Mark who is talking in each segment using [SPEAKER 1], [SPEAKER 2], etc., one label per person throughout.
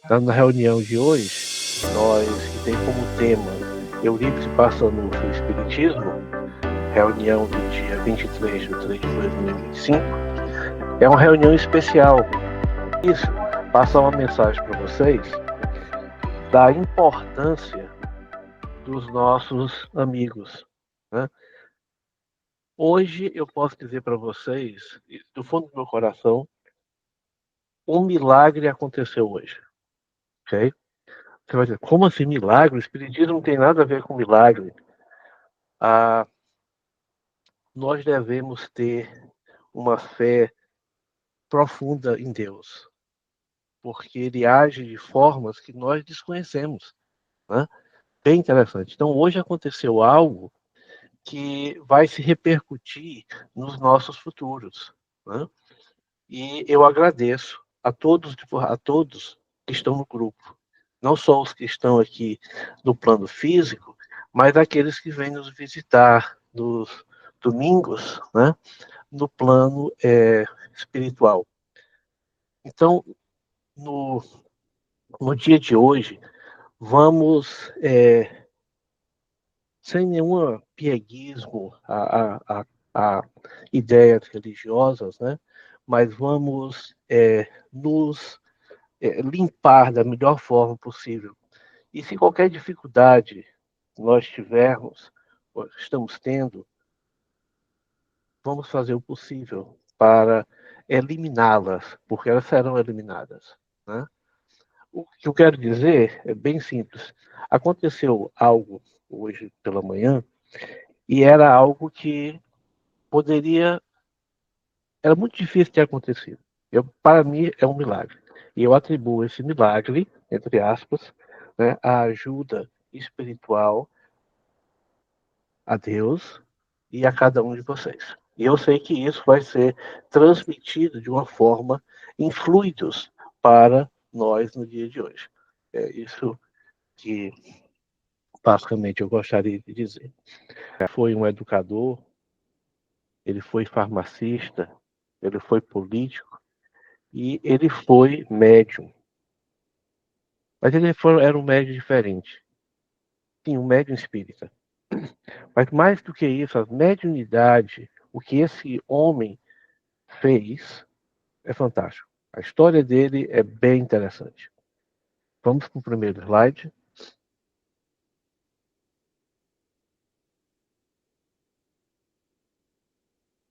[SPEAKER 1] Então, na reunião de hoje, que tem como tema Eurípides passando o Espiritismo, reunião do dia 23 de 3 de 2025, é uma reunião especial. Isso, passar uma mensagem para vocês da importância dos nossos amigos, né? Hoje eu posso dizer para vocês, do fundo do meu coração, um milagre aconteceu hoje, ok? Você vai dizer, como assim milagre? O Espiritismo não tem nada a ver com milagre. Nós devemos ter uma fé profunda em Deus, porque Ele age de formas que nós desconhecemos, né? Bem interessante. Então, hoje aconteceu algo que vai se repercutir nos nossos futuros, né? E eu agradeço a todos que estão no grupo, não só os que estão aqui no plano físico, mas aqueles que vêm nos visitar nos domingos, né? No plano espiritual. Então, no, no dia de hoje, vamos, sem nenhum pieguismo a ideias religiosas, né? Mas vamos nos limpar da melhor forma possível. E se qualquer dificuldade nós tivermos, ou estamos tendo, vamos fazer o possível para eliminá-las, porque elas serão eliminadas, né? O que eu quero dizer é bem simples. Aconteceu algo hoje pela manhã e era algo que poderia, era muito difícil de acontecer. Para mim é um milagre. E eu atribuo esse milagre, entre aspas, né, à ajuda espiritual a Deus e a cada um de vocês. E eu sei que isso vai ser transmitido de uma forma em fluidos para nós no dia de hoje. É isso que basicamente eu gostaria de dizer. Foi um educador, ele foi farmacista, ele foi político e ele foi médium. Mas era um médium diferente. Sim, um médium espírita. Mas mais do que isso, a mediunidade, o que esse homem fez é fantástico. A história dele é bem interessante. Vamos para o primeiro slide.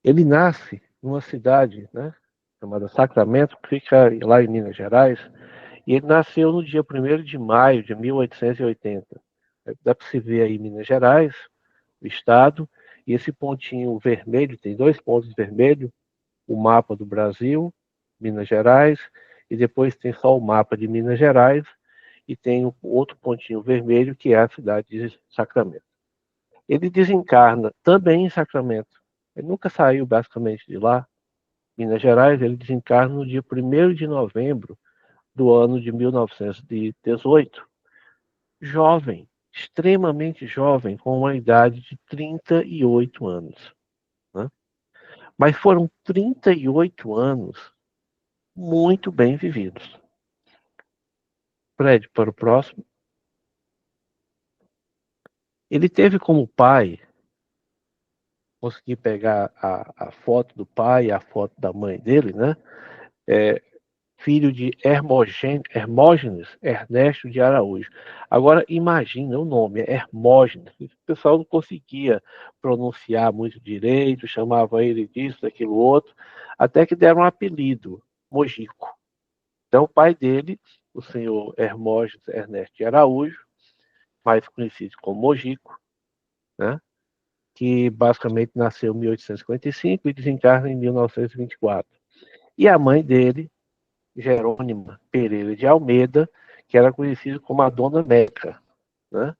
[SPEAKER 1] Ele nasce numa cidade, né, chamada Sacramento, que fica lá em Minas Gerais, e ele nasceu no dia 1º de maio de 1880. Dá para se ver aí Minas Gerais, o estado, e esse pontinho vermelho, tem 2 pontos vermelhos, o mapa do Brasil, Minas Gerais, e depois tem só o mapa de Minas Gerais, e tem o outro pontinho vermelho, que é a cidade de Sacramento. Ele desencarna também em Sacramento. Ele nunca saiu basicamente de lá. Minas Gerais, ele desencarna no dia 1º de novembro do ano de 1918. Jovem, extremamente jovem, com uma idade de 38 anos. Né? Mas foram 38 anos muito bem vividos. Fred, para o próximo. Ele teve como pai, consegui pegar a foto do pai e a foto da mãe dele, né? Filho de Hermógenes Ernesto de Araújo. Agora, imagina o nome, é Hermógenes. O pessoal não conseguia pronunciar muito direito, chamava ele disso, daquilo outro, até que deram um apelido, Mojico. Então, o pai dele, o senhor Hermógenes Ernesto de Araújo, mais conhecido como Mojico, né? Que basicamente nasceu em 1855 e desencarna em 1924. E a mãe dele, Jerônima Pereira de Almeida, que era conhecida como a Dona Meca, né?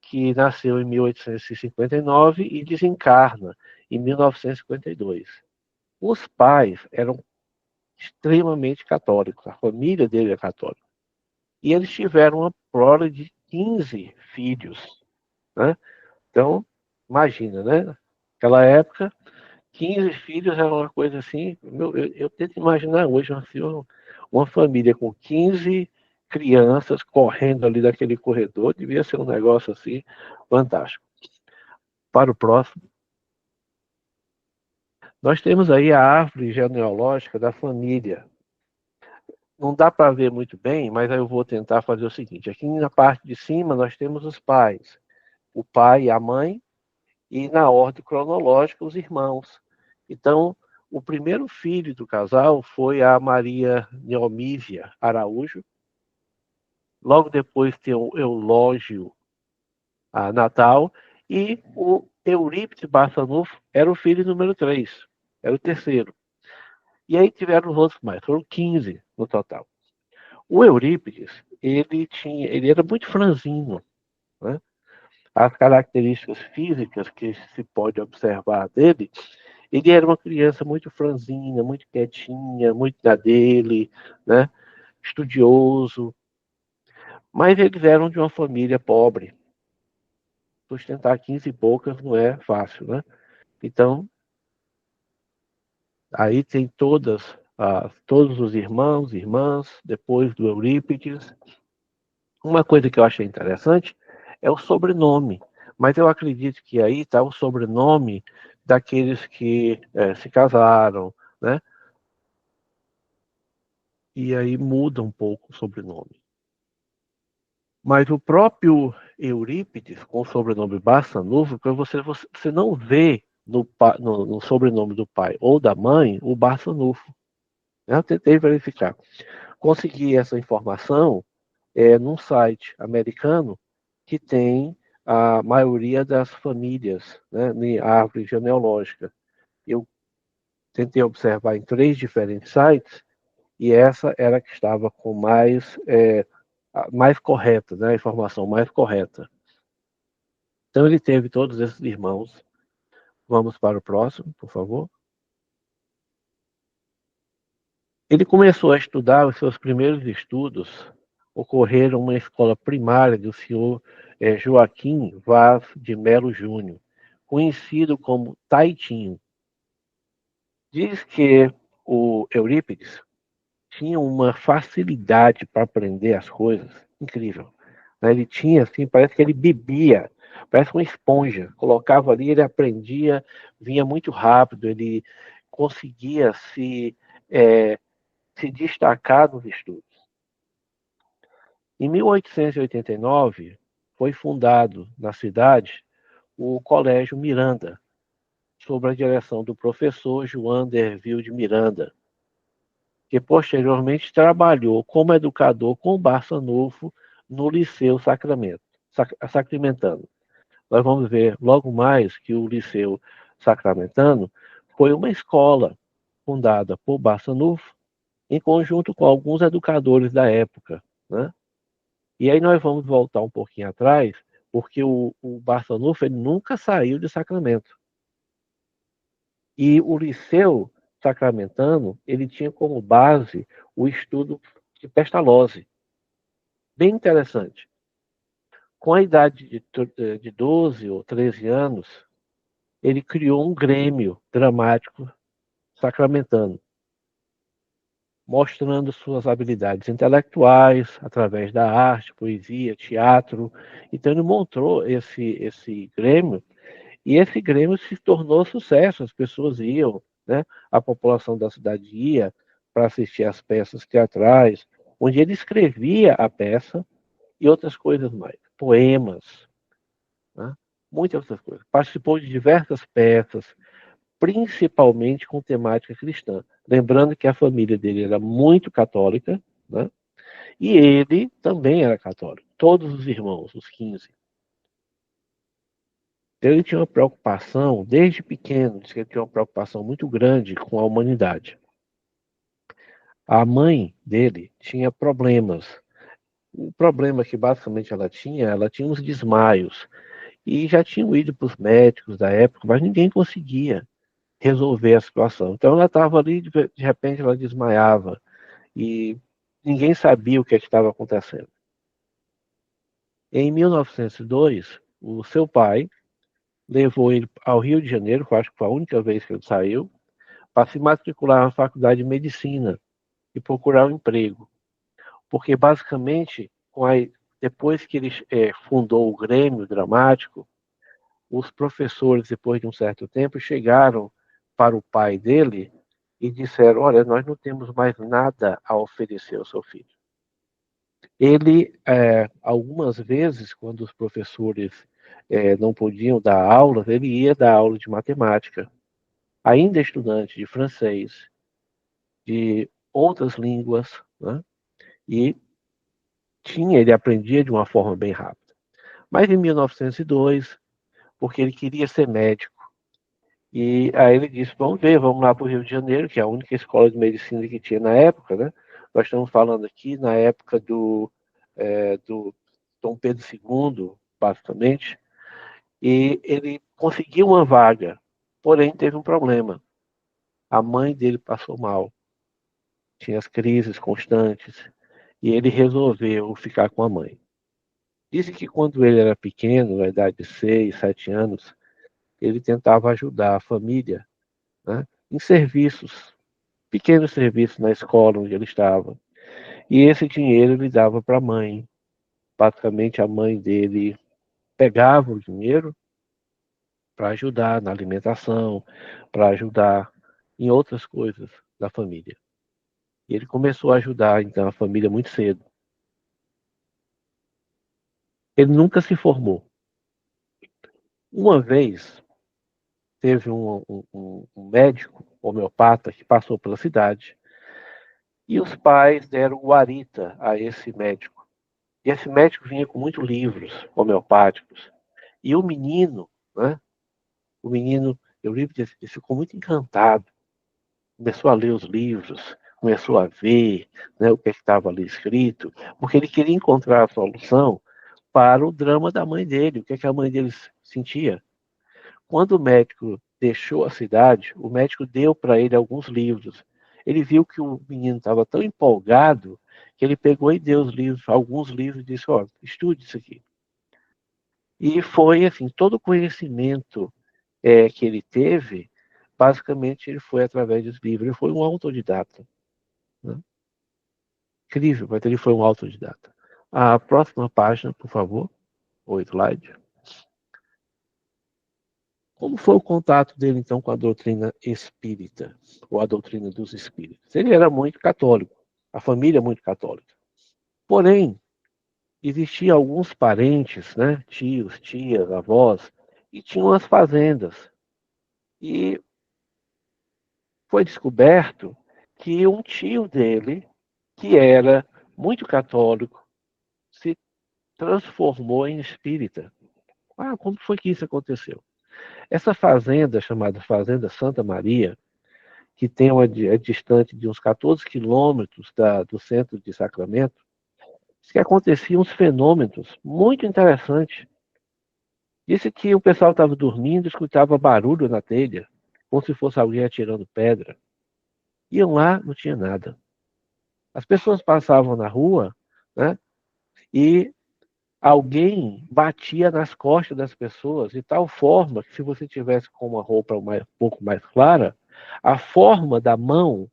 [SPEAKER 1] Que nasceu em 1859 e desencarna em 1952. Os pais eram extremamente católicos, a família dele é católica. E eles tiveram uma prole de 15 filhos, né? Então, imagina, né? Naquela época, 15 filhos era uma coisa assim. Eu tento imaginar hoje uma família com 15 crianças correndo ali daquele corredor, devia ser um negócio assim fantástico. Para o próximo, nós temos aí a árvore genealógica da família. Não dá para ver muito bem, mas aí eu vou tentar fazer o seguinte: aqui na parte de cima nós temos os pais, o pai e a mãe, e na ordem cronológica os irmãos. Então, o primeiro filho do casal foi a Maria Neomívia Araújo. Logo depois tem o Eulógio Natal, e o Eurípides Barçanufo era o filho número 3, era o terceiro. E aí tiveram os outros mais, foram 15 no total. O Eurípides, ele era muito franzino, né? As características físicas que se pode observar dele, ele era uma criança muito franzina, muito quietinha, muito na dele, né? Estudioso, mas eles eram de uma família pobre. Sustentar 15 e poucas não é fácil, né? Então, aí tem todos os irmãos, irmãs, depois do Eurípides. Uma coisa que eu achei interessante é o sobrenome, mas eu acredito que aí está o sobrenome daqueles que se casaram, né? E aí muda um pouco o sobrenome. Mas o próprio Eurípides, com o sobrenome Barçanufo, você não vê no sobrenome do pai ou da mãe o Barçanufo. Eu tentei verificar. Consegui essa informação num site americano que tem a maioria das famílias, né, em árvore genealógica. Eu tentei observar em 3 diferentes sites e essa era a que estava com mais correta, né, a informação mais correta. Então ele teve todos esses irmãos. Vamos para o próximo, por favor. Ele começou a estudar, os seus primeiros estudos ocorreram numa escola primária do senhor Joaquim Vaz de Melo Júnior, conhecido como Taitinho. Diz que o Eurípides tinha uma facilidade para aprender as coisas incrível. Ele tinha, assim, parece que ele bebia, parece uma esponja. Colocava ali, ele aprendia, vinha muito rápido, ele conseguia se destacar nos estudos. Em 1889, foi fundado na cidade o Colégio Miranda, sob a direção do professor João Derville de Miranda, que posteriormente trabalhou como educador com Barçanufo no Liceu Sacramentano. Nós vamos ver logo mais que o Liceu Sacramentano foi uma escola fundada por Barçanufo em conjunto com alguns educadores da época, né? E aí nós vamos voltar um pouquinho atrás, porque o Barçanufo ele nunca saiu de Sacramento. E o Liceu Sacramentano, ele tinha como base o estudo de Pestalozzi. Bem interessante. Com a idade de 12 ou 13 anos, ele criou um grêmio dramático sacramentano, mostrando suas habilidades intelectuais através da arte, poesia, teatro. Então ele montou esse grêmio e esse grêmio se tornou sucesso. As pessoas iam, né? A população da cidade ia para assistir às peças teatrais, onde ele escrevia a peça e outras coisas mais, poemas, né? Muitas outras coisas. Participou de diversas peças, principalmente com temática cristã. Lembrando que a família dele era muito católica, né? E ele também era católico. Todos os irmãos, os 15. Então, ele tinha uma preocupação, desde pequeno, diz que ele tinha uma preocupação muito grande com a humanidade. A mãe dele tinha problemas. O problema que basicamente ela tinha uns desmaios. E já tinham ido para os médicos da época, mas ninguém conseguia resolver a situação. Então ela estava ali, de repente ela desmaiava e ninguém sabia o que estava acontecendo. Em 1902, o seu pai levou ele ao Rio de Janeiro, que eu acho que foi a única vez que ele saiu, para se matricular na faculdade de medicina e procurar um emprego. porque basicamente, depois que ele fundou o Grêmio Dramático, os professores, depois de um certo tempo, chegaram para o pai dele e disseram: olha, nós não temos mais nada a oferecer ao seu filho. Ele, algumas vezes, quando os professores não podiam dar aulas, ele ia dar aula de matemática, ainda estudante de francês, de outras línguas, né? E ele aprendia de uma forma bem rápida. Mas em 1902, porque ele queria ser médico, e aí ele disse: vamos ver, vamos lá para o Rio de Janeiro, que é a única escola de medicina que tinha na época, né? Nós estamos falando aqui na época do Dom Pedro II, basicamente, e ele conseguiu uma vaga, porém teve um problema. A mãe dele passou mal, tinha as crises constantes, e ele resolveu ficar com a mãe. Dizem que quando ele era pequeno, na idade de 6, 7 anos, ele tentava ajudar a família, né, em serviços, pequenos serviços na escola onde ele estava. E esse dinheiro ele dava para a mãe. Basicamente, a mãe dele pegava o dinheiro para ajudar na alimentação, para ajudar em outras coisas da família. E ele começou a ajudar, então, a família muito cedo. Ele nunca se formou. Uma vez, teve um médico homeopata que passou pela cidade e os pais deram guarita a esse médico. E esse médico vinha com muitos livros homeopáticos. E o menino, né? O menino, eu lembro disso, ele ficou muito encantado. Começou a ler os livros, começou a ver, né, o que estava ali escrito, porque ele queria encontrar a solução para o drama da mãe dele, o que, que a mãe dele sentia. Quando o médico deixou a cidade, o médico deu para ele alguns livros. Ele viu que o menino estava tão empolgado que ele pegou e deu os livros, alguns livros, e disse: ó, estude isso aqui. E foi assim, todo o conhecimento que ele teve, basicamente ele foi através dos livros. Ele foi um autodidata, né? Incrível, mas ele foi um autodidata. A próxima página, por favor, o slide. Como foi o contato dele, então, com a doutrina espírita, ou a doutrina dos espíritos? Ele era muito católico, a família é muito católica. Porém, existiam alguns parentes, né, tios, tias, avós, e tinham as fazendas. E foi descoberto que um tio dele, que era muito católico, se transformou em espírita. Ah, como foi que isso aconteceu? Essa fazenda, chamada Fazenda Santa Maria, que é distante de uns 14 quilômetros do centro de Sacramento, diz que aconteciam uns fenômenos muito interessantes. Disse que o pessoal estava dormindo, escutava barulho na telha, como se fosse alguém atirando pedra. Iam lá, não tinha nada. As pessoas passavam na rua, né, e alguém batia nas costas das pessoas de tal forma que se você tivesse com uma roupa um pouco mais clara, a forma da mão,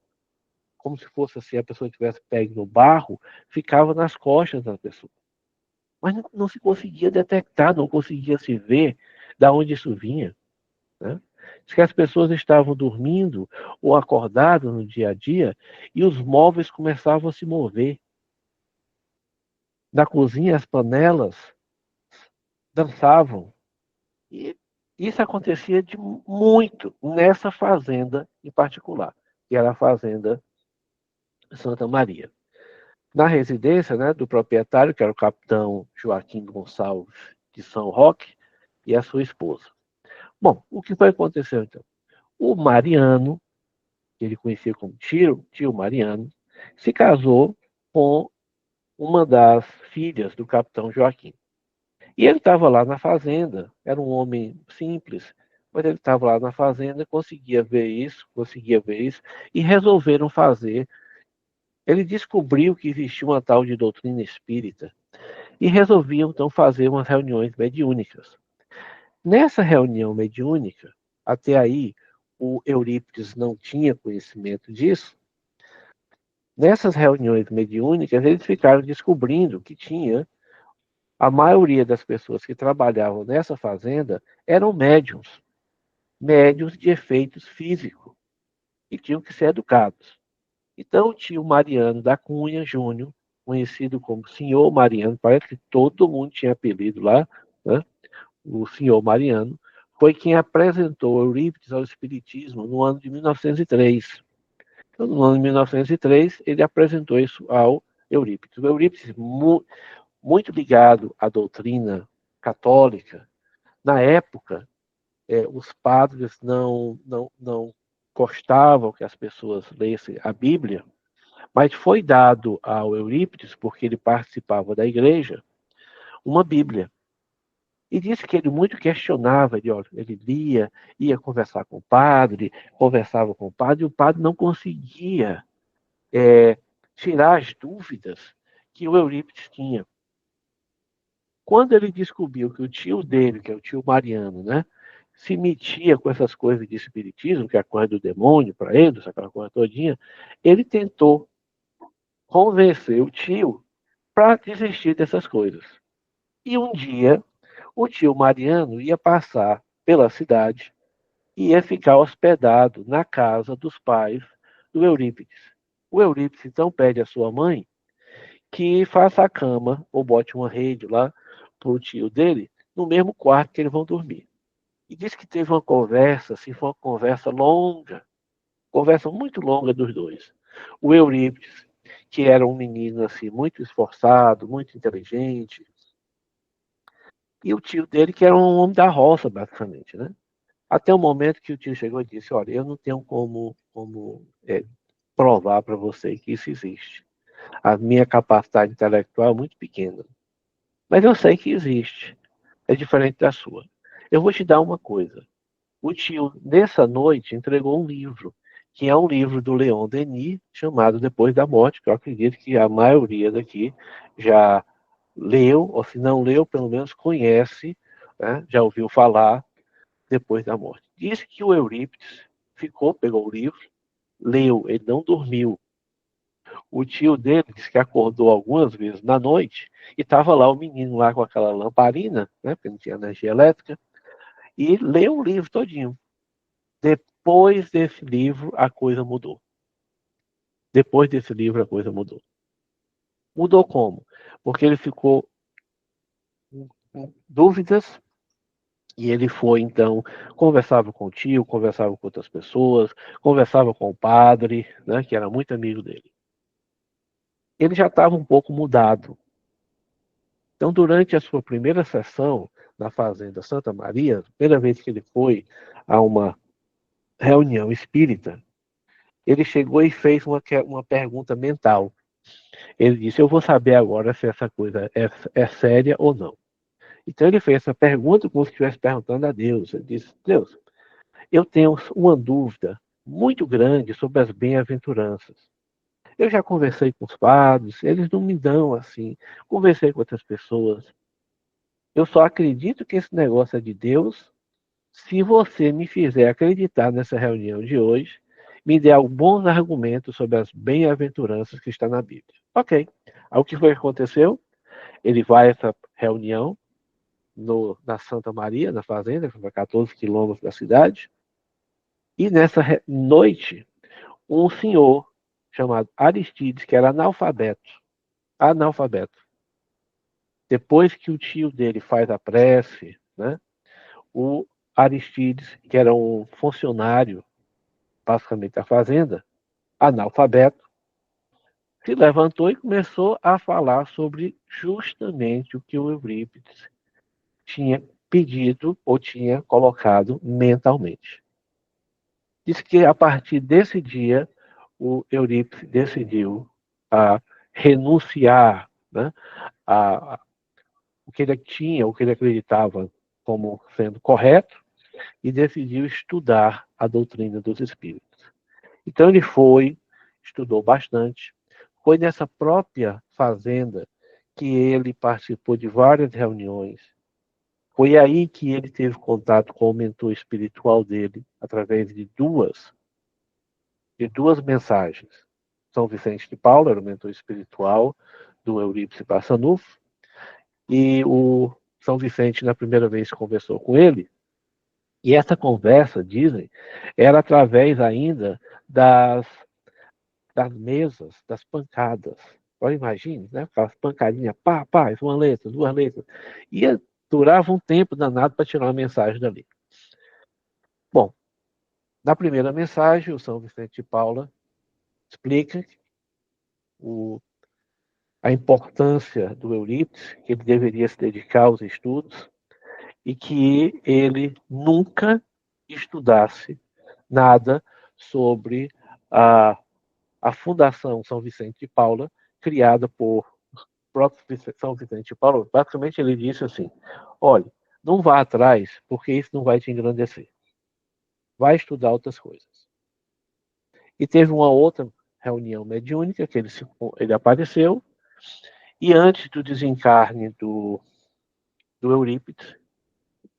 [SPEAKER 1] como se fosse assim, a pessoa tivesse pego no barro, ficava nas costas da pessoa. Mas não se conseguia detectar, não conseguia se ver da onde isso vinha, né? Diz que as pessoas estavam dormindo ou acordadas no dia a dia e os móveis começavam a se mover. Na cozinha, as panelas dançavam. E isso acontecia de muito nessa fazenda em particular, que era a Fazenda Santa Maria. Na residência, né, do proprietário, que era o capitão Joaquim Gonçalves de São Roque, e a sua esposa. Bom, o que foi acontecer então? O Mariano, que ele conhecia como tio Mariano, se casou com uma das filhas do capitão Joaquim. E ele estava lá na fazenda, era um homem simples, mas ele estava lá na fazenda, conseguia ver isso, e resolveram fazer. Ele descobriu que existia uma tal de doutrina espírita e resolviam então fazer umas reuniões mediúnicas. Nessa reunião mediúnica, até aí o Eurípides não tinha conhecimento disso, Nessas reuniões mediúnicas, eles ficaram descobrindo que tinha a maioria das pessoas que trabalhavam nessa fazenda eram médiums, médiums de efeitos físicos, e tinham que ser educados. Então, tinha o Mariano da Cunha Júnior, conhecido como Senhor Mariano, parece que todo mundo tinha apelido lá, né? O Senhor Mariano, foi quem apresentou Eurípides ao Espiritismo no ano de 1903. Então, no ano de 1903, ele apresentou isso ao Eurípides. O Eurípides, muito ligado à doutrina católica, na época, os padres não gostavam que as pessoas lessem a Bíblia, mas foi dado ao Eurípides, porque ele participava da igreja, uma Bíblia. E disse que ele muito questionava, ele lia, ia conversar com o padre, conversava com o padre, e o padre não conseguia tirar as dúvidas que o Eurípides tinha. Quando ele descobriu que o tio dele, que é o tio Mariano, né, se metia com essas coisas de espiritismo, que é a coisa do demônio para ele, aquela coisa todinha, ele tentou convencer o tio para desistir dessas coisas. E um dia, o tio Mariano ia passar pela cidade e ia ficar hospedado na casa dos pais do Eurípides. O Eurípides então pede à sua mãe que faça a cama ou bote uma rede lá para o tio dele no mesmo quarto que eles vão dormir. E disse que teve uma conversa, assim, foi uma conversa muito longa dos dois. O Eurípides, que era um menino assim muito esforçado, muito inteligente, e o tio dele, que era um homem da roça, basicamente, né? Até o momento que o tio chegou e disse: Olha, eu não tenho como provar para você que isso existe. A minha capacidade intelectual é muito pequena. Mas eu sei que existe. É diferente da sua. Eu vou te dar uma coisa. O tio, nessa noite, entregou um livro, que é um livro do Leon Denis, chamado Depois da Morte, que eu acredito que a maioria daqui já leu, ou se não leu, pelo menos conhece, né? Já ouviu falar Depois da Morte. Diz que o Eurípides pegou o livro, leu, ele não dormiu. O tio dele disse que acordou algumas vezes na noite e estava lá o menino lá com aquela lamparina, né, porque não tinha energia elétrica, e leu o livro todinho. Depois desse livro, a coisa mudou. Depois desse livro, a coisa mudou. Mudou como? Porque ele ficou com dúvidas e ele foi, então, conversava com o tio, conversava com outras pessoas, conversava com o padre, né, que era muito amigo dele. Ele já estava um pouco mudado. Então, durante a sua primeira sessão na Fazenda Santa Maria, primeira vez que ele foi a uma reunião espírita, ele chegou e fez uma pergunta mental. Ele disse: Eu vou saber agora se essa coisa é séria ou não. Então, ele fez essa pergunta como se estivesse perguntando a Deus. Ele disse: Deus, eu tenho uma dúvida muito grande sobre as bem-aventuranças. Eu já conversei com os padres, eles não me dão assim. Conversei com outras pessoas. Eu só acredito que esse negócio é de Deus se você me fizer acreditar nessa reunião de hoje, me der bons argumentos sobre as bem-aventuranças que está na Bíblia. Ok. Aí o que foi que aconteceu? Ele vai a essa reunião na Santa Maria, na fazenda, que fica a 14 quilômetros da cidade, e nessa noite, um senhor chamado Aristides, que era analfabeto. Depois que o tio dele faz a prece, né, o Aristides, que era um funcionário basicamente da fazenda, analfabeto, se levantou e começou a falar sobre justamente o que o Eurípides tinha pedido ou tinha colocado mentalmente. Diz que a partir desse dia o Eurípides decidiu a renunciar, né, a o que ele tinha, o que ele acreditava como sendo correto, e decidiu estudar a doutrina dos espíritos. Então ele foi, estudou bastante. Foi nessa própria fazenda que ele participou de várias reuniões. Foi aí que ele teve contato com o mentor espiritual dele, através de duas mensagens. São Vicente de Paula, era o mentor espiritual do Eurípides Barçanufo, e o São Vicente, na primeira vez, conversou com ele, e essa conversa, dizem, era através ainda das mesas, das pancadas. Agora imagine, né? Aquelas pancadinhas, pá, pá, uma letra, duas letras. Durava um tempo danado para tirar uma mensagem dali. Bom, na primeira mensagem, o São Vicente de Paula explica a importância do Eurípides, que ele deveria se dedicar aos estudos e que ele nunca estudasse nada sobre a Fundação São Vicente de Paula, criada por próprio São Vicente de Paula. Basicamente, ele disse assim: olha, não vá atrás, porque isso não vai te engrandecer. Vai estudar outras coisas. E teve uma outra reunião mediúnica que ele apareceu, e antes do desencarne do Eurípides,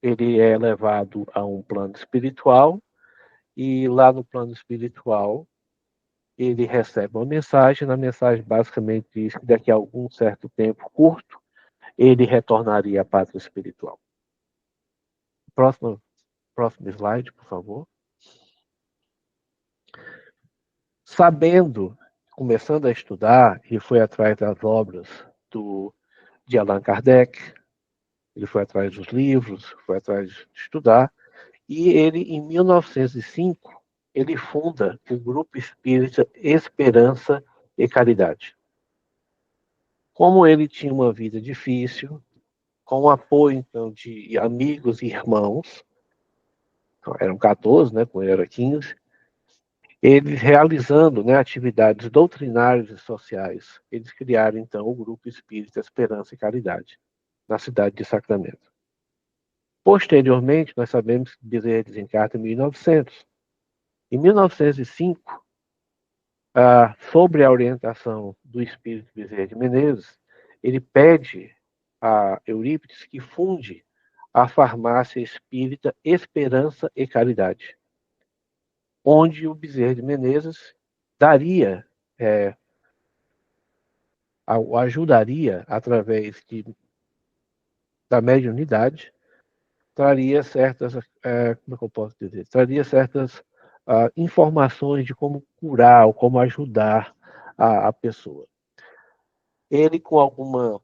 [SPEAKER 1] ele é levado a um plano espiritual, e lá no plano espiritual ele recebe uma mensagem. Na mensagem basicamente diz que daqui a algum certo tempo curto ele retornaria à pátria espiritual. Próximo slide, por favor. Sabendo, começando a estudar, ele foi atrás das obras de Allan Kardec, ele foi atrás dos livros, foi atrás de estudar, e ele, em 1905, ele funda o Grupo Espírita Esperança e Caridade. Como ele tinha uma vida difícil, com o apoio, então, de amigos e irmãos, eram 14, né, quando ele era 15, eles realizando, né, atividades doutrinárias e sociais, eles criaram, então, o Grupo Espírita Esperança e Caridade, na cidade de Sacramento. Posteriormente, nós sabemos que Bezerra desencarna em 1900. Em 1905, sobre a orientação do espírito Bezerra de Menezes, ele pede a Eurípides que funde a farmácia espírita Esperança e Caridade, onde o Bezerra de Menezes daria, ajudaria através da mediunidade, traria certas, como é que eu posso dizer? Traria certas informações de como curar ou como ajudar a pessoa. Ele, com alguma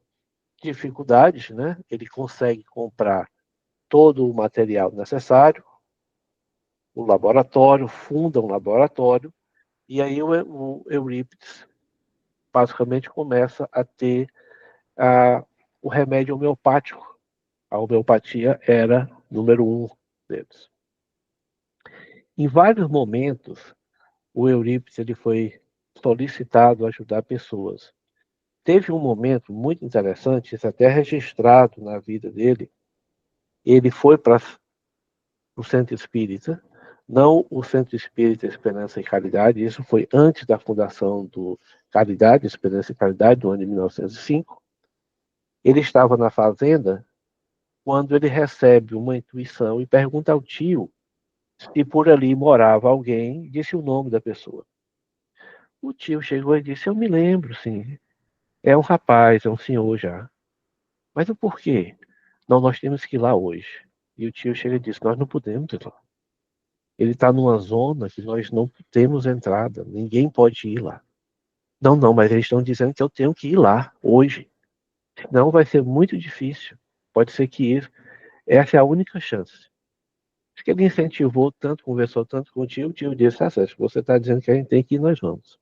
[SPEAKER 1] dificuldade, né, ele consegue comprar todo o material necessário, o laboratório, funda um laboratório, e aí o Eurípides basicamente começa a ter o remédio homeopático. A homeopatia era número 1 deles. Em vários momentos, o Eurípides ele foi solicitado a ajudar pessoas. Teve um momento muito interessante, isso até registrado na vida dele. Ele foi para o Centro Espírita, não o Centro Espírita Esperança e Caridade, isso foi antes da fundação do Caridade, Esperança e Caridade, do ano de 1905. Ele estava na fazenda quando ele recebe uma intuição e pergunta ao tio se por ali morava alguém, disse o nome da pessoa. O tio chegou e disse: eu me lembro, sim. É um rapaz, é um senhor já. Mas o porquê? Não, nós temos que ir lá hoje. E o tio chega e diz: nós não podemos ir lá. Ele está numa zona que nós não temos entrada. Ninguém pode ir lá. Não, não, mas eles estão dizendo que eu tenho que ir lá hoje. Senão vai ser muito difícil. Pode ser que essa é a única chance. Acho que ele incentivou tanto, conversou tanto com o tio disse: ah, Sérgio, você está dizendo que a gente tem que ir, nós vamos.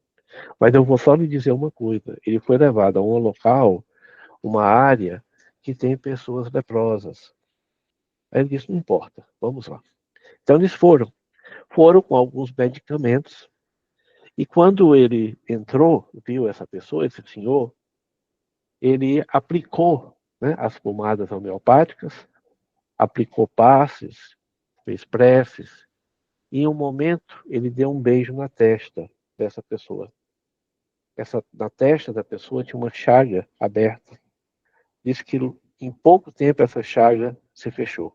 [SPEAKER 1] Mas eu vou só lhe dizer uma coisa: ele foi levado a um local, uma área, que tem pessoas leprosas. Aí ele disse: não importa, vamos lá. Então eles foram com alguns medicamentos, e quando ele entrou, viu essa pessoa, esse senhor, ele aplicou, né, as pomadas homeopáticas, aplicou passes, fez preces, e em um momento ele deu um beijo na testa dessa pessoa. Na testa da pessoa tinha uma chaga aberta. Diz que em pouco tempo essa chaga se fechou.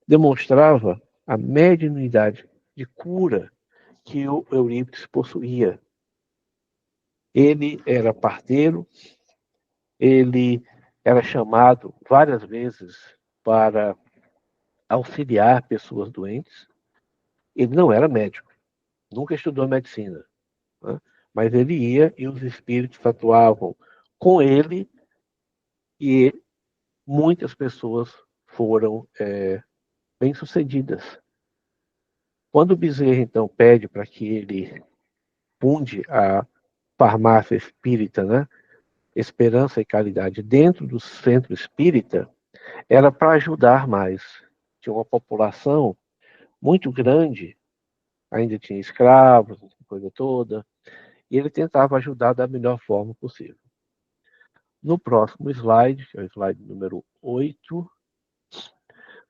[SPEAKER 1] Demonstrava a mediunidade de cura que o Eurípides possuía. Ele era parteiro, ele era chamado várias vezes para auxiliar pessoas doentes. Ele não era médico, nunca estudou medicina, né? Mas ele ia e os espíritos atuavam com ele e muitas pessoas foram bem-sucedidas. Quando o Bezerra, então, pede para que ele funde a farmácia espírita, né, Esperança e Caridade, dentro do centro espírita, era para ajudar mais. Tinha uma população muito grande, ainda tinha escravos, coisa toda, e ele tentava ajudar da melhor forma possível. No próximo slide, que é o slide número 8,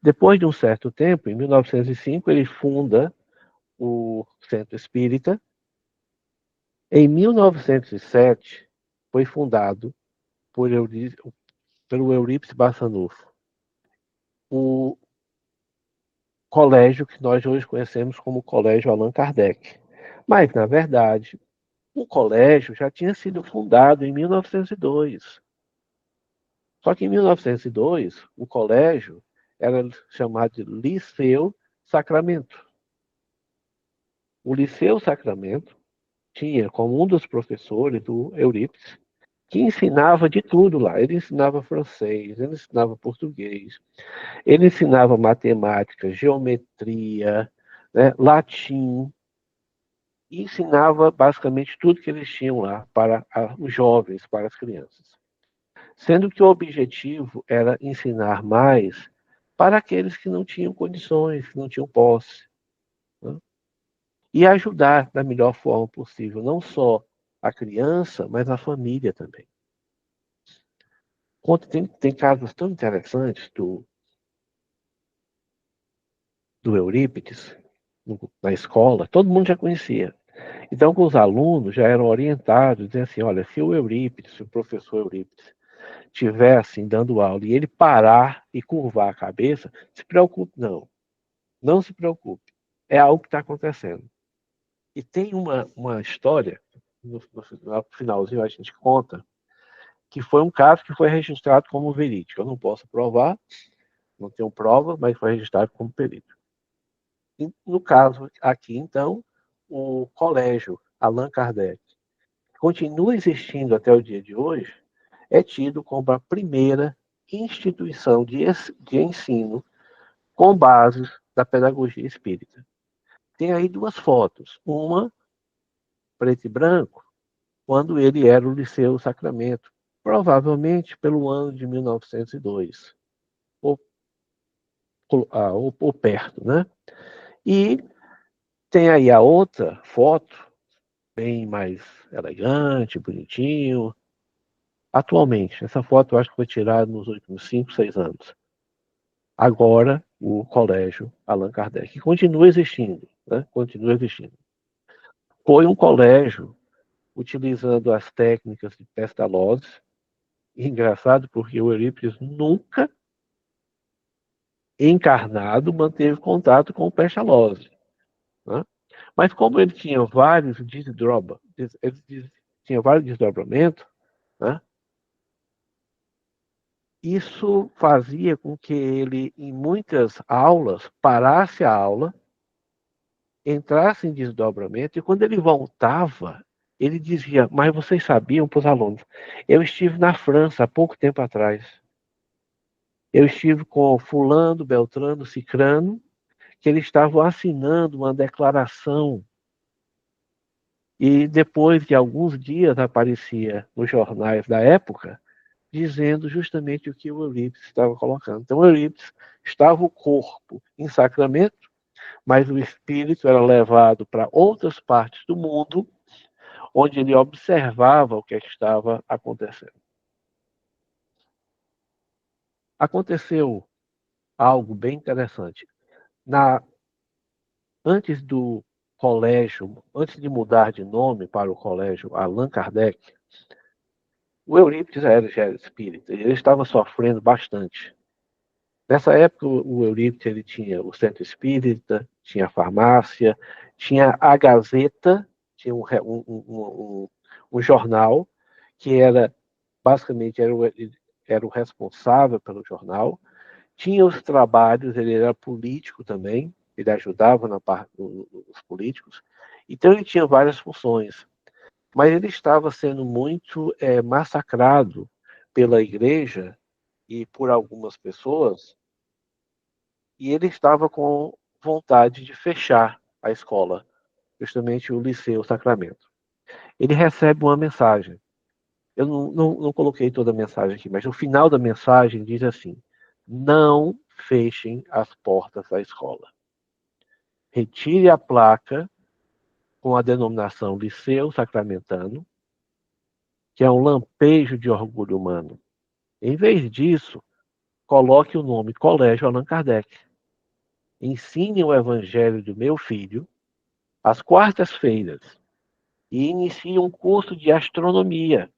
[SPEAKER 1] depois de um certo tempo, em 1905, ele funda o Centro Espírita. Em 1907, foi fundado pelo Eurípides Barçanufo o colégio que nós hoje conhecemos como Colégio Allan Kardec. Mas, na verdade, o colégio já tinha sido fundado em 1902. Só que em 1902, o colégio era chamado de Liceu Sacramento. O Liceu Sacramento tinha como um dos professores o Eurípides, que ensinava de tudo lá. Ele ensinava francês, ele ensinava português, ele ensinava matemática, geometria, né, latim, e ensinava basicamente tudo que eles tinham lá para os jovens, para as crianças. Sendo que o objetivo era ensinar mais para aqueles que não tinham condições, que não tinham posse, né? E ajudar da melhor forma possível, não só a criança, mas a família também. Tem casos tão interessantes do Eurípides na escola, todo mundo já conhecia. Então, com os alunos já eram orientados, dizendo assim, olha, se o Eurípides, se o professor Eurípides estiver assim, dando aula e ele parar e curvar a cabeça, se preocupe, não se preocupe. É algo que está acontecendo. E tem uma história, no finalzinho a gente conta, que foi um caso que foi registrado como verídico. Eu não posso provar, não tenho prova, mas foi registrado como perito. E, no caso aqui, então, o colégio Allan Kardec continua existindo até o dia de hoje, é tido como a primeira instituição de ensino com bases da pedagogia espírita. Tem aí duas fotos, uma preto e branco, quando ele era o Liceu Sacramento, provavelmente pelo ano de 1902, ou, ou perto, né? E tem aí a outra foto, bem mais elegante, bonitinho. Atualmente, essa foto eu acho que foi tirada nos últimos 5, 6 anos. Agora, o colégio Allan Kardec, que continua existindo, né? Continua existindo. Foi um colégio utilizando as técnicas de Pestalozzi. Engraçado porque o Eurípides nunca encarnado manteve contato com o Pestalozzi, né? Mas como ele tinha vários desdobramentos, né? Isso fazia com que ele, em muitas aulas, parasse a aula, entrasse em desdobramento, e quando ele voltava, ele dizia, mas vocês sabiam, para os alunos, eu estive na França há pouco tempo atrás. Eu estive com fulano, beltrano, cicrano, que eles estavam assinando uma declaração. E depois de alguns dias aparecia nos jornais da época, dizendo justamente o que o Eurípides estava colocando. Então, o Eurípides estava o corpo em Sacramento, mas o espírito era levado para outras partes do mundo, onde ele observava o que estava acontecendo. Aconteceu algo bem interessante. Antes do colégio, antes de mudar de nome para o colégio Allan Kardec, o Eurípides já era espírita, e ele estava sofrendo bastante. Nessa época, o Eurípides ele tinha o Centro Espírita, tinha a farmácia, tinha a Gazeta, tinha um jornal que era, basicamente, era o responsável pelo jornal. Tinha os trabalhos, ele era político também, ele ajudava na parte dos políticos. Então, ele tinha várias funções. Mas ele estava sendo muito massacrado pela igreja e por algumas pessoas, e ele estava com vontade de fechar a escola, justamente o Liceu Sacramento. Ele recebe uma mensagem. Eu não coloquei toda a mensagem aqui, mas no final da mensagem diz assim: não fechem as portas da escola. Retire a placa com a denominação Liceu Sacramentano, que é um lampejo de orgulho humano. Em vez disso, coloque o nome Colégio Allan Kardec. Ensine o evangelho do meu filho às quartas-feiras e inicie um curso de astronomia.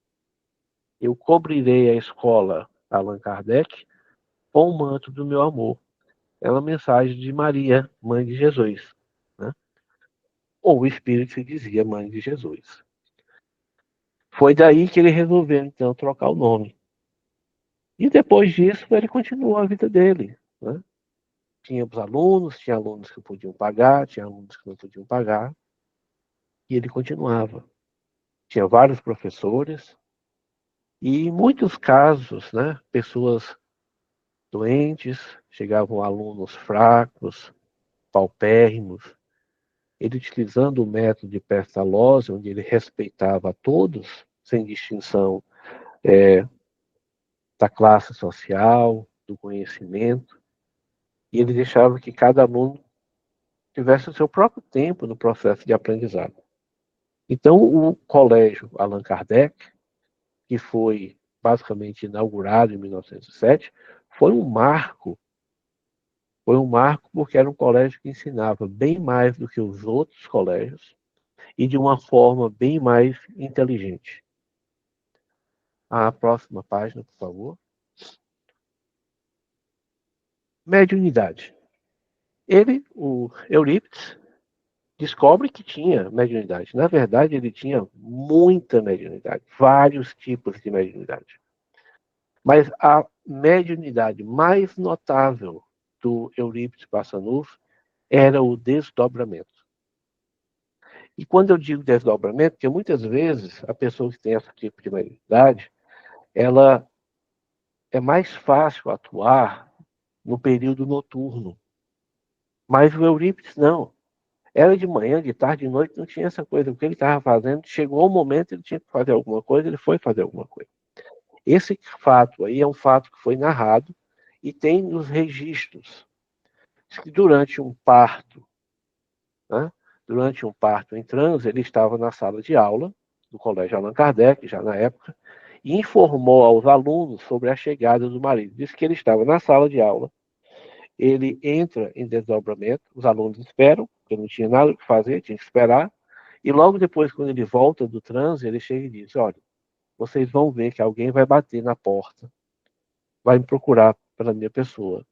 [SPEAKER 1] Eu cobrirei a escola Allan Kardec com o manto do meu amor. É uma mensagem de Maria, mãe de Jesus. Né? Ou o Espírito se dizia mãe de Jesus. Foi daí que ele resolveu, então, trocar o nome. E depois disso, ele continuou a vida dele. Né? Tinha alunos que podiam pagar, tinha alunos que não podiam pagar, e ele continuava. Tinha vários professores, e em muitos casos, né, pessoas doentes, chegavam alunos fracos, paupérrimos, ele utilizando o método de Pestalozzi, onde ele respeitava a todos, sem distinção da classe social, do conhecimento, e ele deixava que cada aluno tivesse o seu próprio tempo no processo de aprendizado. Então, o colégio Allan Kardec, que foi basicamente inaugurado em 1907, foi um marco. Foi um marco porque era um colégio que ensinava bem mais do que os outros colégios e de uma forma bem mais inteligente. A próxima página, por favor. Mediunidade. Ele, o Eurípides, descobre que tinha mediunidade. Na verdade, ele tinha muita mediunidade, vários tipos de mediunidade. Mas a mediunidade mais notável do Eurípides Bassanufo era o desdobramento. E quando eu digo desdobramento, porque muitas vezes a pessoa que tem esse tipo de mediunidade, ela é mais fácil atuar no período noturno. Mas o Eurípides não. Era de manhã, de tarde, de noite, não tinha essa coisa. O que ele estava fazendo, chegou o momento, ele tinha que fazer alguma coisa, ele foi fazer alguma coisa. Esse fato aí é um fato que foi narrado e tem nos registros. Que durante um parto, né, durante um parto em transe, ele estava na sala de aula do Colégio Allan Kardec, já na época, e informou aos alunos sobre a chegada do marido. Disse que ele estava na sala de aula, ele entra em desdobramento, os alunos esperam, porque não tinha nada o que fazer, tinha que esperar, e logo depois, quando ele volta do transe, ele chega e diz: olha, vocês vão ver que alguém vai bater na porta, vai me procurar pela minha pessoa,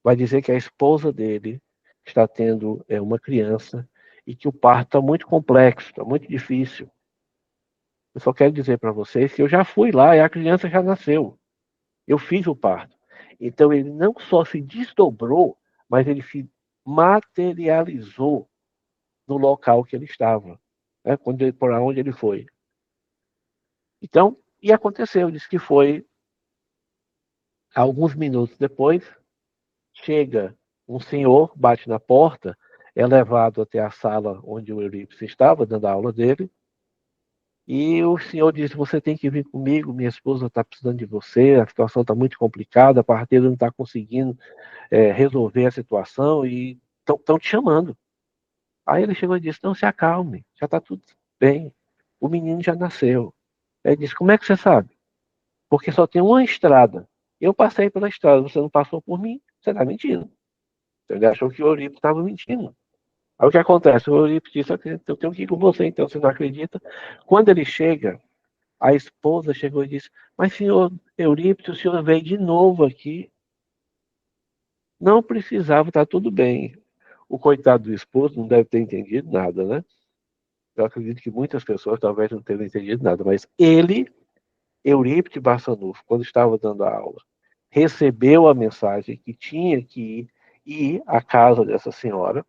[SPEAKER 1] vai dizer que a esposa dele está tendo uma criança e que o parto está muito complexo, está muito difícil. Eu só quero dizer para vocês que eu já fui lá e a criança já nasceu. Eu fiz o parto. Então ele não só se desdobrou, mas ele se materializou no local que ele estava, né, por onde ele foi. Então, e aconteceu, disse que foi alguns minutos depois, chega um senhor, bate na porta, é levado até a sala onde o Eurípides estava, dando a aula dele, e o senhor diz: você tem que vir comigo, minha esposa está precisando de você, a situação está muito complicada, a parteira não está conseguindo resolver a situação e estão te chamando. Aí ele chegou e disse: não, se acalme, já está tudo bem, o menino já nasceu. Ele disse: como é que você sabe? Porque só tem uma estrada. Eu passei pela estrada, você não passou por mim, você está mentindo. Então ele achou que o Eurípides estava mentindo. Aí o que acontece? O Eurípides disse: eu tenho que ir com você, então você não acredita. Quando ele chega, a esposa chegou e disse: mas senhor Eurípides, o senhor veio de novo aqui. Não precisava, tá tudo bem. O coitado do esposo não deve ter entendido nada, né? Eu acredito que muitas pessoas talvez não tenham entendido nada, mas ele, Eurípides Barçanufo, quando estava dando a aula, recebeu a mensagem que tinha que ir à casa dessa senhora,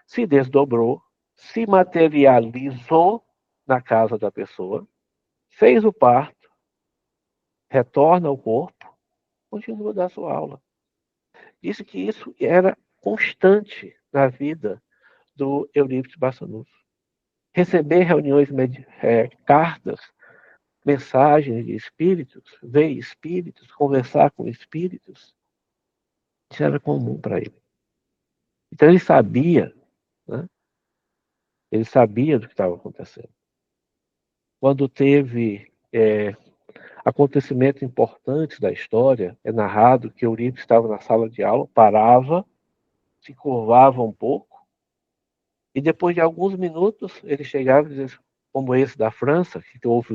[SPEAKER 1] se desdobrou, se materializou na casa da pessoa, fez o parto, retorna ao corpo, continua a dar sua aula. Disse que isso era constante na vida do Eurípides Barçanufo. Receber reuniões, cartas, mensagens de espíritos, ver espíritos, conversar com espíritos, isso era comum para ele. Então ele sabia, né? Ele sabia do que estava acontecendo. Quando teve acontecimentos importantes da história, é narrado que Eurípides estava na sala de aula, parava, se curvava um pouco, e depois de alguns minutos ele chegava e dizia, como esse da França, que houve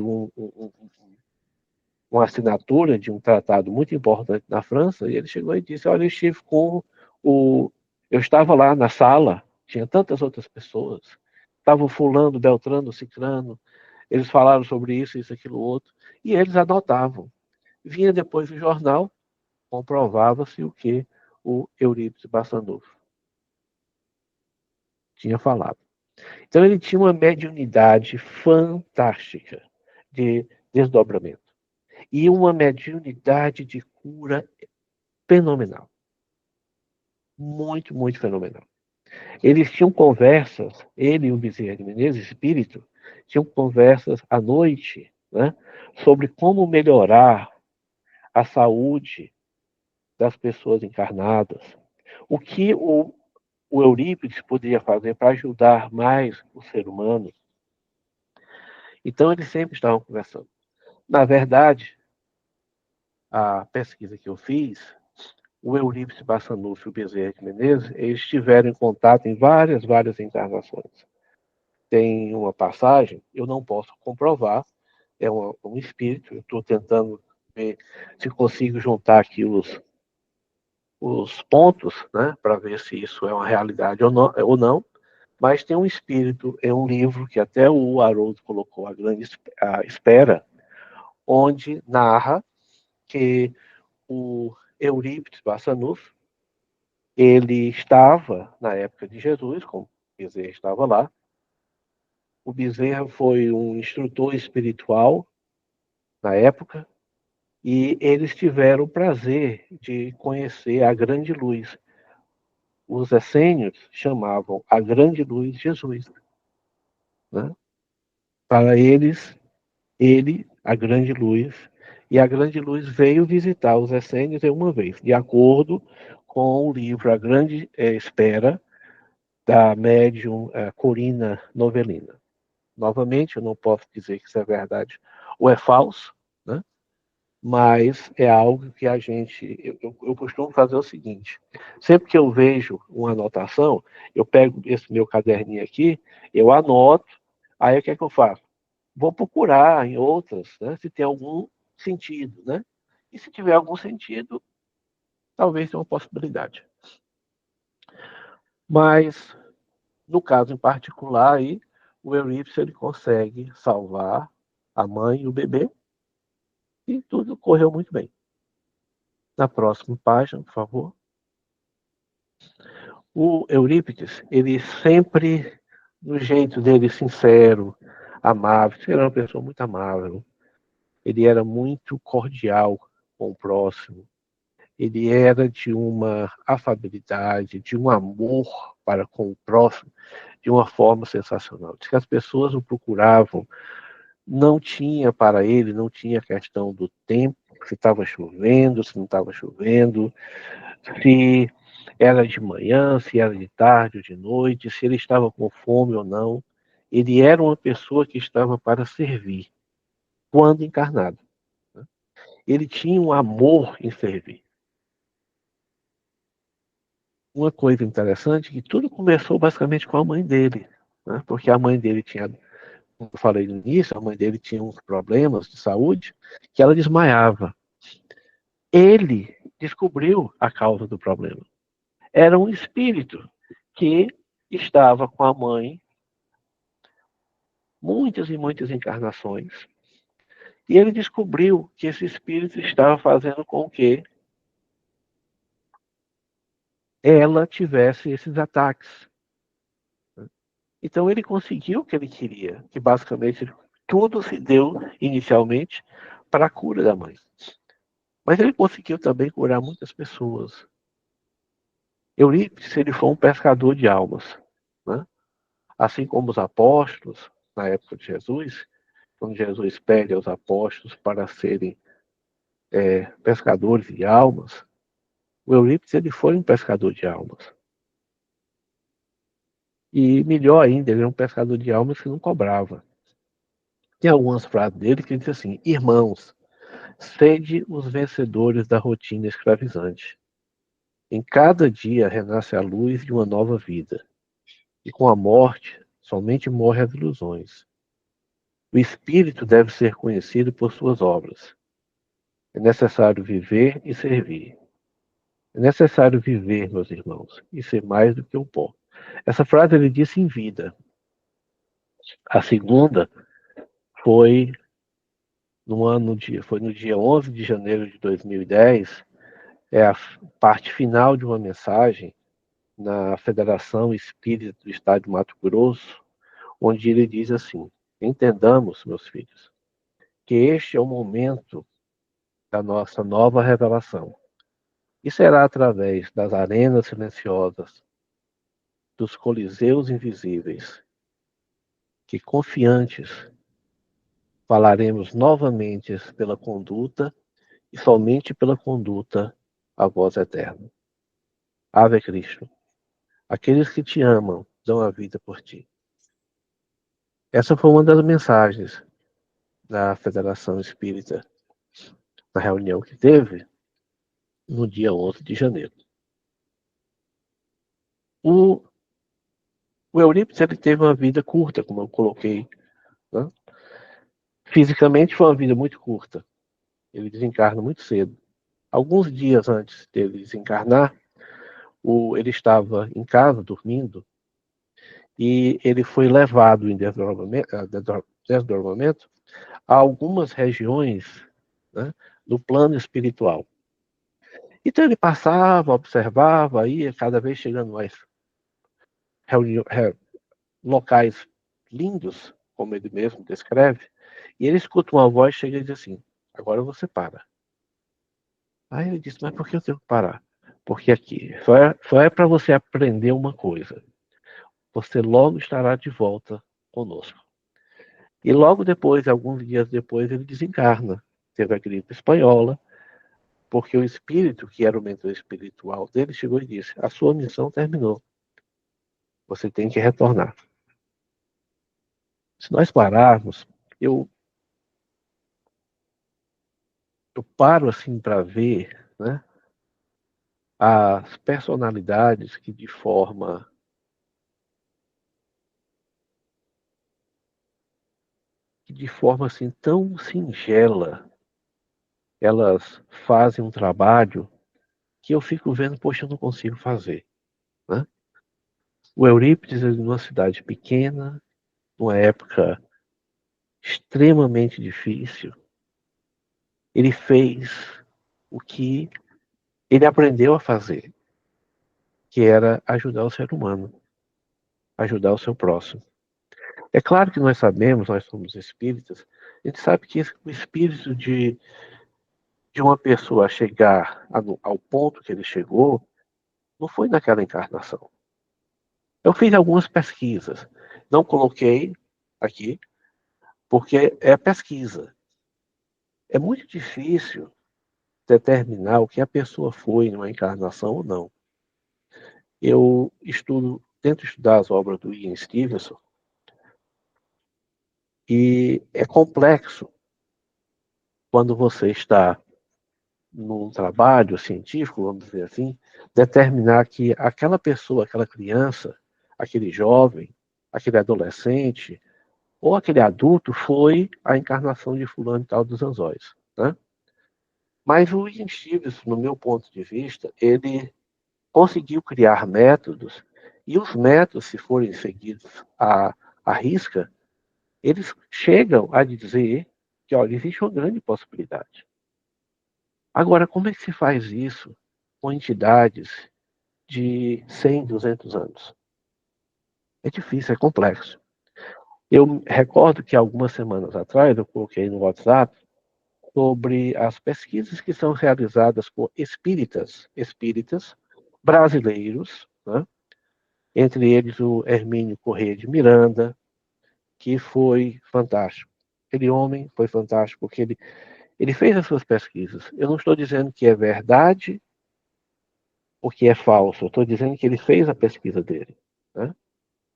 [SPEAKER 1] uma assinatura de um tratado muito importante na França, e ele chegou e disse, olha, eu estive com o... Eu estava lá na sala, tinha tantas outras pessoas, estava o fulano, Beltrano, Cicrano, eles falaram sobre isso, aquilo, outro, e eles anotavam. Vinha depois o jornal, comprovava-se o que o Eurípides Barçanufo tinha falado. Então ele tinha uma mediunidade fantástica de desdobramento e uma mediunidade de cura fenomenal. Muito, muito fenomenal. Eles tinham conversas, ele e o Bezerra de Menezes, espírito, tinham conversas à noite, né, sobre como melhorar a saúde das pessoas encarnadas. O que o Eurípides poderia fazer para ajudar mais o ser humano. Então, eles sempre estavam conversando. Na verdade, a pesquisa que eu fiz, o Eurípides Barçanufo e o Bezerra de Menezes, eles estiveram em contato em várias encarnações. Tem uma passagem, eu não posso comprovar, é um espírito, eu estou tentando ver se consigo juntar aqui os pontos, né, para ver se isso é uma realidade ou não, mas tem um espírito, é um livro que até o Haroldo colocou, a Espera, onde narra que o Eurípides Barçanufo, ele estava na época de Jesus, como Bezerra estava lá. O Bezerra foi um instrutor espiritual na época e eles tiveram o prazer de conhecer a grande luz. Os essênios chamavam a grande luz Jesus, né? Para eles, ele, a grande luz, e a grande luz veio visitar os essênios uma vez, de acordo com o livro A Grande Espera, da médium Corina Novelina. Novamente, eu não posso dizer que isso é verdade ou é falso, né? Mas é algo que a gente. Eu costumo fazer o seguinte: sempre que eu vejo uma anotação, eu pego esse meu caderninho aqui, eu anoto, aí o que é que eu faço? Vou procurar em outras, né, se tem algum sentido, né? E se tiver algum sentido, talvez tenha uma possibilidade. Mas, no caso em particular, aí, o Eurípides ele consegue salvar a mãe e o bebê, e tudo correu muito bem. Na próxima página, por favor. O Eurípides, ele sempre, no jeito dele sincero, amável, ele era uma pessoa muito amável, ele era muito cordial com o próximo, ele era de uma afabilidade, de um amor para com o próximo, de uma forma sensacional. Diz que as pessoas o procuravam, não tinha para ele, não tinha questão do tempo, se estava chovendo, se não estava chovendo, se era de manhã, se era de tarde ou de noite, se ele estava com fome ou não. Ele era uma pessoa que estava para servir, quando encarnado. Ele tinha um amor em servir. Uma coisa interessante é que tudo começou basicamente com a mãe dele, né? Porque a mãe dele tinha, como eu falei no início, a mãe dele tinha uns problemas de saúde que ela desmaiava. Ele descobriu a causa do problema. era um espírito que estava com a mãe muitas e muitas encarnações. E ele descobriu que esse espírito estava fazendo com que ela tivesse esses ataques. Então ele conseguiu o que ele queria, que basicamente tudo se deu inicialmente para a cura da mãe. Mas ele conseguiu também curar muitas pessoas. Eurípides, ele foi um pescador de almas, né? Assim como os apóstolos, na época de Jesus, quando Jesus pede aos apóstolos para serem pescadores de almas, o Eurípides ele foi um pescador de almas. E melhor ainda, ele era um pescador de almas que não cobrava. Tem algumas frases dele que diz assim: irmãos, sede os vencedores da rotina escravizante. Em cada dia renasce a luz de uma nova vida. E com a morte, somente morrem as ilusões. O espírito deve ser conhecido por suas obras. É necessário viver e servir. É necessário viver, meus irmãos, e ser mais do que o pó. Essa frase ele disse em vida. A segunda foi foi no dia 11 de janeiro de 2010, é a parte final de uma mensagem na Federação Espírita do Estado de Mato Grosso, onde ele diz assim: entendamos, meus filhos, que este é o momento da nossa nova revelação. E será através das arenas silenciosas, dos coliseus invisíveis, que confiantes falaremos novamente pela conduta e somente pela conduta a voz eterna. Ave Cristo. Aqueles que te amam dão a vida por ti. Essa foi uma das mensagens da Federação Espírita na reunião que teve no dia 11 de janeiro. O, o Eurípides ele teve uma vida curta, como eu coloquei. Né? Fisicamente foi uma vida muito curta. Ele desencarna muito cedo. Alguns dias antes dele desencarnar, ele estava em casa, dormindo, e ele foi levado em desdobramento a algumas regiões, né, do plano espiritual. Então ele passava, observava, ia cada vez chegando mais locais lindos, como ele mesmo descreve, e ele escuta uma voz, chega e diz assim: agora você para. Aí ele disse: mas por que eu tenho que parar? Porque aqui só é para você aprender uma coisa. Você logo estará de volta conosco. E logo depois, alguns dias depois, ele desencarna. Teve a gripe espanhola, porque o espírito, que era o mentor espiritual dele, chegou e disse: a sua missão terminou. Você tem que retornar. Se nós pararmos, eu, eu paro assim para ver, né, as personalidades que de forma assim tão singela elas fazem um trabalho que eu fico vendo, poxa, eu não consigo fazer, né? O Eurípides é de uma cidade pequena, numa época extremamente difícil. Ele fez o que ele aprendeu a fazer, que era ajudar o ser humano, ajudar o seu próximo. É claro que nós sabemos, nós somos espíritas, a gente sabe que o espírito de uma pessoa chegar ao ponto que ele chegou, não foi naquela encarnação. Eu fiz algumas pesquisas, não coloquei aqui, porque é pesquisa. É muito difícil determinar o que a pessoa foi numa encarnação ou não. Eu tento estudar as obras do Ian Stevenson, e é complexo quando você está num trabalho científico, vamos dizer assim, determinar que aquela pessoa, aquela criança, aquele jovem, aquele adolescente ou aquele adulto foi a encarnação de fulano e tal dos anzóis, né? Mas o Ian Stevenson, no meu ponto de vista, ele conseguiu criar métodos, e os métodos, se forem seguidos à risca, eles chegam a dizer que, olha, existe uma grande possibilidade. Agora, como é que se faz isso com entidades de 100, 200 anos? É difícil, é complexo. Eu recordo que algumas semanas atrás eu coloquei no WhatsApp sobre as pesquisas que são realizadas por espíritas brasileiros, né? Entre eles o Hermínio Corrêa de Miranda, que foi fantástico. Aquele homem foi fantástico porque ele fez as suas pesquisas. Eu não estou dizendo que é verdade ou que é falso, eu estou dizendo que ele fez a pesquisa dele. Né?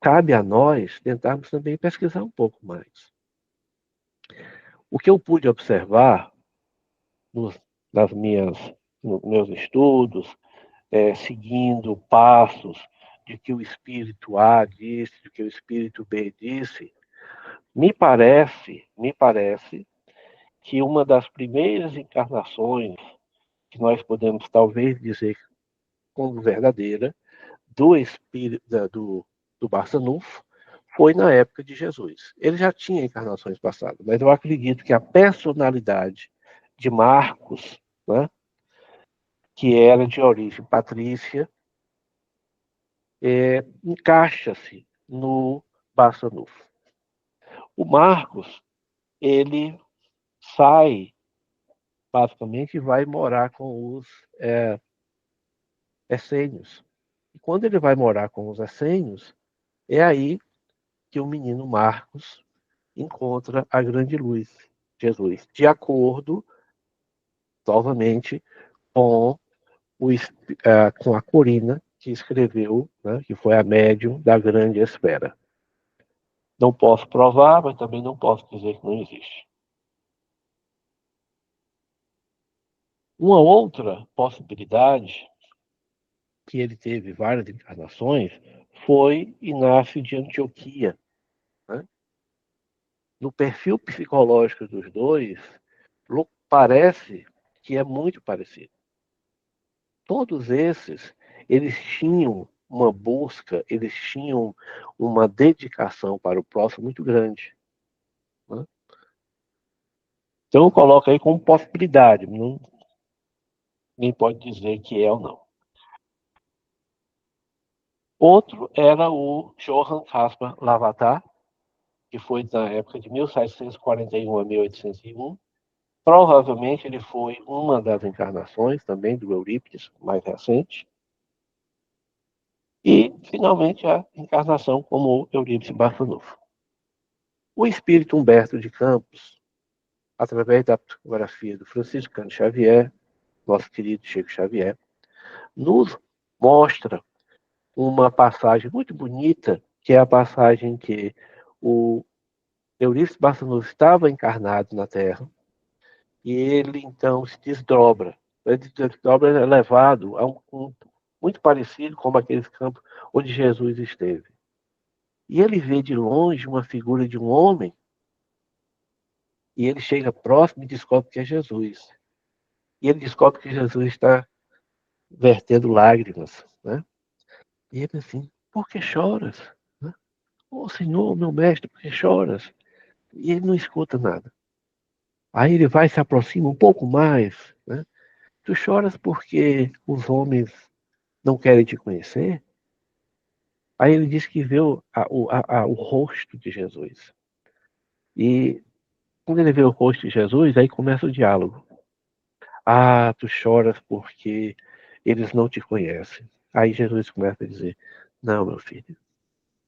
[SPEAKER 1] Cabe a nós tentarmos também pesquisar um pouco mais. O que eu pude observar nos, nas nos meus estudos, seguindo passos de que o espírito A disse, de que o espírito B disse, me parece que uma das primeiras encarnações que nós podemos talvez dizer como verdadeira do espírito do Barçanufo foi na época de Jesus. Ele já tinha encarnações passadas, mas eu acredito que a personalidade de Marcos, né, que era de origem patrícia, encaixa-se no Barçanufo. O Marcos, ele sai, basicamente, e vai morar com os é, essênios. E quando ele vai morar com os essênios, é aí que o menino Marcos encontra a grande luz, Jesus, de acordo, novamente, com, com a Corina, que escreveu, né, que foi a médium da grande esfera. Não posso provar, mas também não posso dizer que não existe. Uma outra possibilidade, que ele teve várias encarnações, foi Inácio de Antioquia. Né? No perfil psicológico dos dois, parece que é muito parecido. Todos esses, eles tinham uma busca, eles tinham uma dedicação para o próximo muito grande. Né? Então, eu coloco aí como possibilidade, não, ninguém pode dizer que é ou não. Outro era o Johann Caspar Lavatar, que foi da época de 1741 a 1801. Provavelmente ele foi uma das encarnações também do Eurípides, mais recente. E, finalmente, a encarnação como Eurípides Barçanufo. O espírito Humberto de Campos, através da psicografia do Franciscano Xavier, nosso querido Chico Xavier, nos mostra uma passagem muito bonita, que é a passagem que o Eurípides Barçanufo estava encarnado na Terra, e ele então se desdobra. Ele se desdobra é levado a um campo muito parecido com aqueles campos onde Jesus esteve. E ele vê de longe uma figura de um homem, e ele chega próximo e descobre que é Jesus. E ele descobre que Jesus está vertendo lágrimas. Né? E ele assim, por que choras? Né? Oh, Senhor, meu mestre, por que choras? E ele não escuta nada. Aí ele vai, se aproxima um pouco mais. Né? Tu choras porque os homens não querem te conhecer? Aí ele diz que vê o rosto de Jesus. E quando ele vê o rosto de Jesus, aí começa o diálogo. Ah, tu choras porque eles não te conhecem. Aí Jesus começa a dizer: não, meu filho,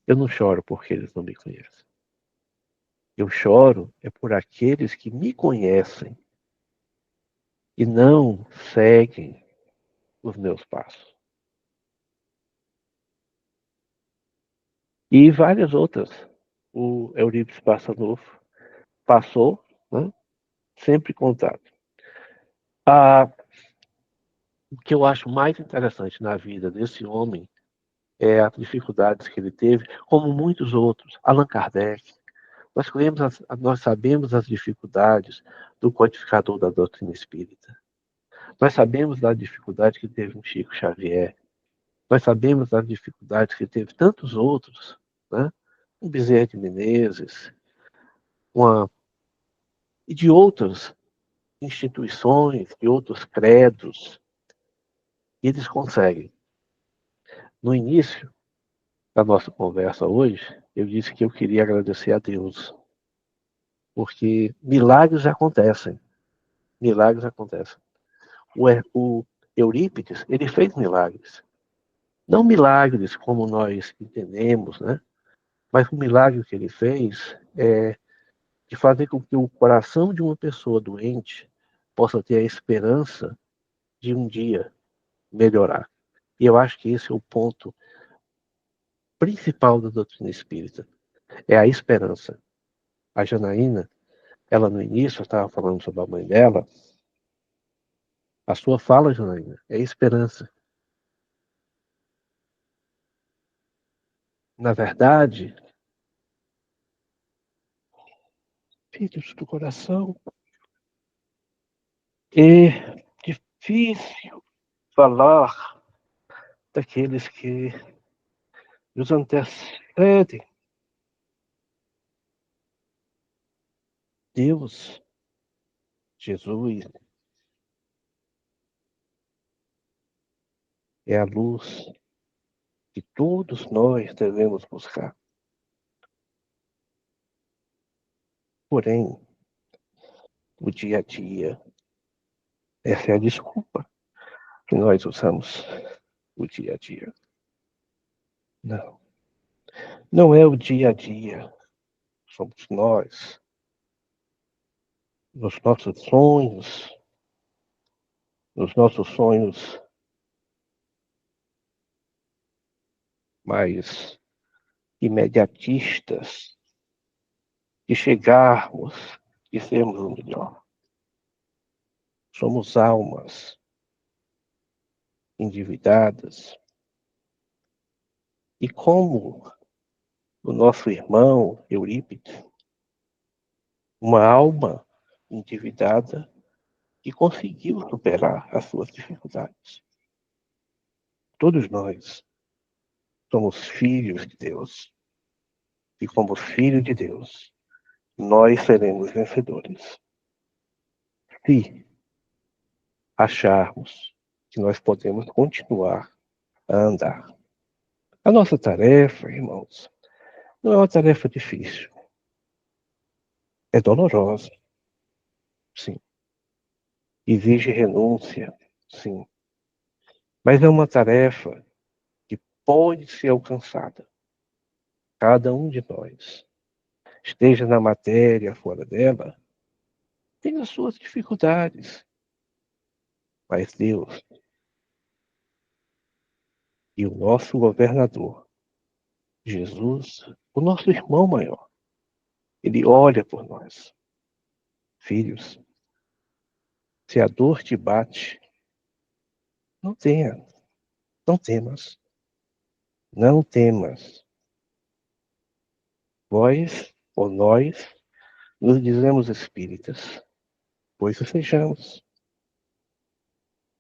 [SPEAKER 1] eu não choro porque eles não me conhecem. Eu choro é por aqueles que me conhecem e não seguem os meus passos. E várias outras. O Eurípides Barçanufo passou, né, sempre contato. Ah, o que eu acho mais interessante na vida desse homem é as dificuldades que ele teve, como muitos outros. Allan Kardec. Nós sabemos as dificuldades do codificador da doutrina espírita. Nós sabemos da dificuldade que teve um Chico Xavier. Nós sabemos das dificuldades que teve tantos outros, né? Um Bezerra de Menezes, uma, e de outras instituições, de outros credos, e eles conseguem. No início da nossa conversa hoje, eu disse que eu queria agradecer a Deus, porque milagres acontecem. Milagres acontecem. O Eurípides, ele fez milagres. Não milagres como nós entendemos, né? Mas o milagre que ele fez é de fazer com que o coração de uma pessoa doente possa ter a esperança de um dia melhorar. E eu acho que esse é o ponto principal da doutrina espírita, é a esperança. A Janaína, ela no início estava falando sobre a mãe dela, a sua fala, Janaína, é esperança. Na verdade, filhos do coração, é difícil falar daqueles que nos antecedem. Deus, Jesus, é a luz que todos nós devemos buscar. Porém, o dia a dia, essa é a desculpa que nós usamos, o dia a dia. Não, não é o dia a dia. Somos nós, nos nos nossos sonhos mais imediatistas, de chegarmos e sermos o melhor. Somos almas endividadas. E como o nosso irmão Eurípides, uma alma endividada que conseguiu superar as suas dificuldades. Todos nós somos filhos de Deus. E como filhos de Deus, nós seremos vencedores. Se acharmos que nós podemos continuar a andar. A nossa tarefa, irmãos, não é uma tarefa difícil. É dolorosa, sim. Exige renúncia, sim. Mas é uma tarefa que pode ser alcançada. Cada um de nós, esteja na matéria, fora dela, tem as suas dificuldades. Mas Deus e o nosso governador, Jesus, o nosso irmão maior, ele olha por nós. Filhos, se a dor te bate, não tenha, não temas, não temas. Vós ou nós nos dizemos espíritas, pois o sejamos.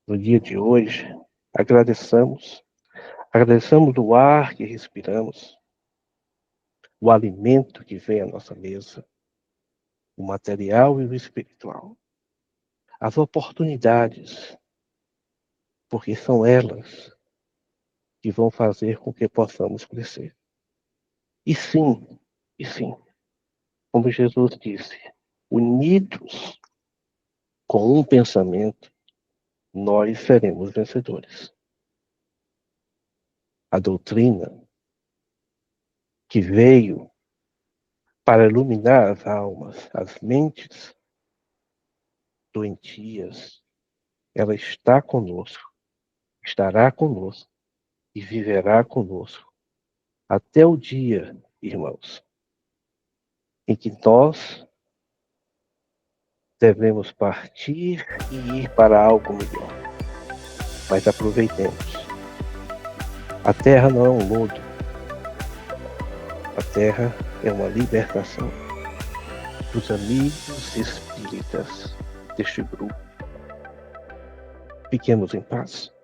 [SPEAKER 1] No dia de hoje, agradecemos o ar que respiramos, o alimento que vem à nossa mesa, o material e o espiritual, as oportunidades, porque são elas que vão fazer com que possamos crescer. E sim, como Jesus disse, unidos com um pensamento, nós seremos vencedores. A doutrina que veio para iluminar as almas, as mentes doentias, ela está conosco, estará conosco e viverá conosco até o dia, irmãos, em que nós devemos partir e ir para algo melhor. Mas aproveitemos. A terra não é um lodo. A terra é uma libertação dos amigos espíritas deste grupo. Fiquemos em paz.